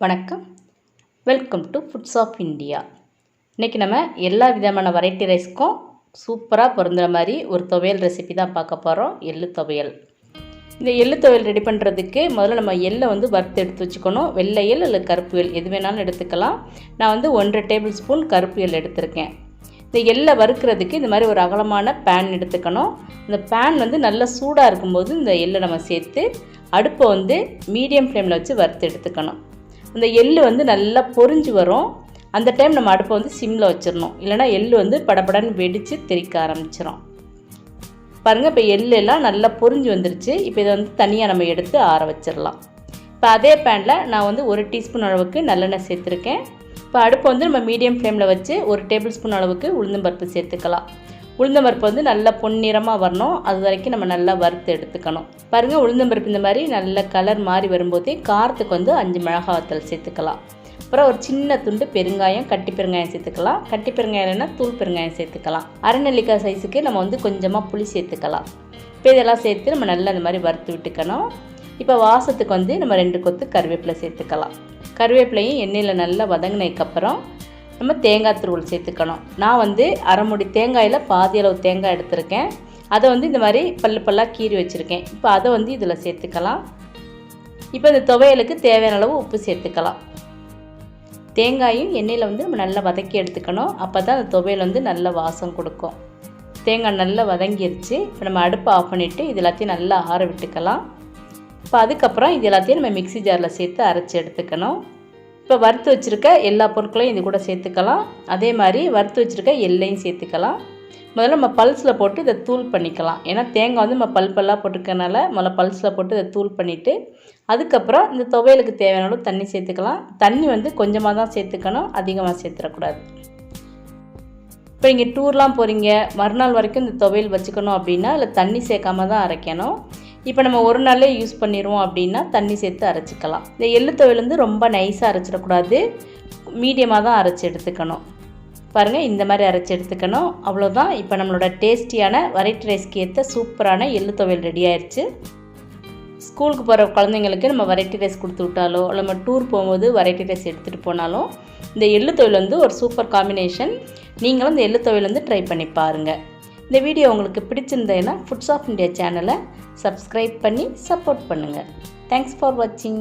வணக்கம். Welcome to foods of India. இன்றைக்கி நம்ம எல்லா விதமான வெரைட்டி ரைஸ்க்கும் சூப்பராக பொருந்துகிற மாதிரி ஒரு துவையல் ரெசிபி தான் பார்க்க போகிறோம். எள்ளு துவையல். இந்த எள்ளு துவையல் ரெடி பண்ணுறதுக்கு முதல்ல நம்ம எள்ளை வறுத்து எடுத்து வச்சுக்கணும். வெள்ளை எள் அல்லது கருப்பு எள் எது வேணாலும் எடுத்துக்கலாம். நான் 1.5 டேபிள் ஸ்பூன் கருப்பு எள் எடுத்திருக்கேன். இந்த எள்ளை வறுக்கிறதுக்கு இந்த மாதிரி ஒரு அகலமான பேன் எடுத்துக்கணும். இந்த பேன் நல்லா சூடாக இருக்கும்போது இந்த எள்ளை நம்ம சேர்த்து அடுப்பை மீடியம் ஃப்ளேமில் வச்சு வறுத்து எடுத்துக்கணும். இந்த எள்ளு நல்லா பொரிஞ்சு வரும். அந்த டைம் நம்ம அடுப்பை சிம்மில் வச்சிடணும். இல்லைனா எள்ளு படபடன்னு வெடித்து தெறிக்க ஆரம்பிச்சிடும். பாருங்கள், இப்போ எள்ளு எல்லாம் நல்லா பொரிஞ்சு வந்துருச்சு. இப்போ இதை தனியாக நம்ம எடுத்து ஆற வச்சிடலாம். இப்போ அதே பேனில் நான் 1 டீஸ்பூன் அளவுக்கு நல்லெண்ணெய் சேர்த்துருக்கேன். இப்போ அடுப்பை நம்ம மீடியம் ஃப்ளேமில் வச்சு 1 டேபிள் ஸ்பூன் அளவுக்கு உளுந்தம்பருப்பு சேர்த்துக்கலாம். உளுந்தம்பருப்பு நல்லா பொன்னிறமாக வரணும். அது வரைக்கும் நம்ம நல்லா வறுத்து எடுத்துக்கணும். பாருங்கள், உளுந்தம்பருப்பு இந்த மாதிரி நல்ல கலர் மாறி வரும்போதே காரத்துக்கு 5 மிளகாய் வத்தல் சேர்த்துக்கலாம். அப்புறம் ஒரு சின்ன துண்டு பெருங்காயம், கட்டி பெருங்காயம் சேர்த்துக்கலாம். கட்டி பெருங்காயம் இல்லைன்னா தூள் பெருங்காயம் சேர்த்துக்கலாம். அரை நெல்லிக்காய் சைஸுக்கு நம்ம கொஞ்சமாக புளி சேர்த்துக்கலாம். இப்போ இதெல்லாம் சேர்த்து நம்ம நல்லா இந்த மாதிரி வறுத்து விட்டுக்கணும். இப்போ வாசத்துக்கு நம்ம 2 கொத்து கருவேப்பிலை சேர்த்துக்கலாம். கருவேப்பிலையும் எண்ணெயில் நல்லா வதங்கினதுக்கப்புறம் நம்ம தேங்காய் துருவல் சேர்த்துக்கணும். நான் அரை மூடி தேங்காயில் பாதி அளவு தேங்காய் எடுத்திருக்கேன். அதை இந்த மாதிரி பல்லாக கீறி வச்சுருக்கேன். இப்போ அதை இதில் சேர்த்துக்கலாம். இப்போ இந்த துவையலுக்கு தேவையான அளவு உப்பு சேர்த்துக்கலாம். தேங்காயும் எண்ணெயில் நம்ம நல்லா வதக்கி எடுத்துக்கணும். அப்போ தான் அந்த துவையல் நல்ல வாசம் கொடுக்கும். தேங்காய் நல்லா வதங்கிருச்சு. இப்போ நம்ம அடுப்பை ஆஃப் பண்ணிவிட்டு இது எல்லாத்தையும் நல்லா ஆற விட்டுக்கலாம். இப்போ அதுக்கப்புறம் இது எல்லாத்தையும் நம்ம மிக்ஸி ஜாரில் சேர்த்து அரைச்சி எடுத்துக்கணும். இப்போ வறுத்து வச்சுருக்க எல்லா பொருட்களையும் இது கூட சேர்த்துக்கலாம். அதே மாதிரி வறுத்து வச்சுருக்க எள்ளையும் சேர்த்துக்கலாம். முதல்ல நம்ம பல்ஸில் போட்டு இதை தூள் பண்ணிக்கலாம். ஏன்னா தேங்காய் நம்ம பல்பெல்லாம் போட்டுக்கிறனால முதல்ல பல்ஸில் போட்டு இதை தூள் பண்ணிவிட்டு அதுக்கப்புறம் இந்த துவையலுக்கு தேவையான அளவு தண்ணி சேர்த்துக்கலாம். தண்ணி கொஞ்சமாக தான் சேர்த்துக்கணும், அதிகமாக சேர்த்துடக்கூடாது. இப்போ நீங்கள் டூர்லாம் போகிறீங்க, மறுநாள் வரைக்கும் இந்த துவையல் வச்சுக்கணும் அப்படின்னா இல்லை தண்ணி சேர்க்காம தான் அரைக்கணும். இப்போ நம்ம ஒரு நாளே யூஸ் பண்ணிடுவோம் அப்படின்னா தண்ணி சேர்த்து அரைச்சிக்கலாம். இந்த எள்ளு துவையல் ரொம்ப நைஸாக அரைச்சிடக்கூடாது, மீடியமாக தான் அரைச்சி எடுத்துக்கணும். பாருங்கள், இந்த மாதிரி அரைச்சி எடுத்துக்கணும். அவ்வளோதான். இப்போ நம்மளோட டேஸ்டியான வெரைட்டி ரைஸ்க்கு ஏற்ற சூப்பரான எள்ளு துவையல் ரெடி ஆயிடுச்சு. ஸ்கூலுக்கு போகிற குழந்தைங்களுக்கு நம்ம வெரைட்டி ரைஸ் கொடுத்து விட்டாலோ இல்லை நம்ம டூர் போகும்போது வெரைட்டி ரைஸ் எடுத்துகிட்டு போனாலும் இந்த எள்ளு துவையல் ஒரு சூப்பர் காம்பினேஷன். நீங்களும் இந்த எள்ளு துவையல் ட்ரை பண்ணி பாருங்கள். இந்த வீடியோ உங்களுக்கு பிடிச்சிருந்தேன்னா ஃபுட்ஸ் ஆஃப் இந்தியா சேனலை சப்ஸ்கிரைப் பண்ணி சப்போர்ட் பண்ணுங்கள். தேங்க்ஸ் ஃபார் வாட்சிங்.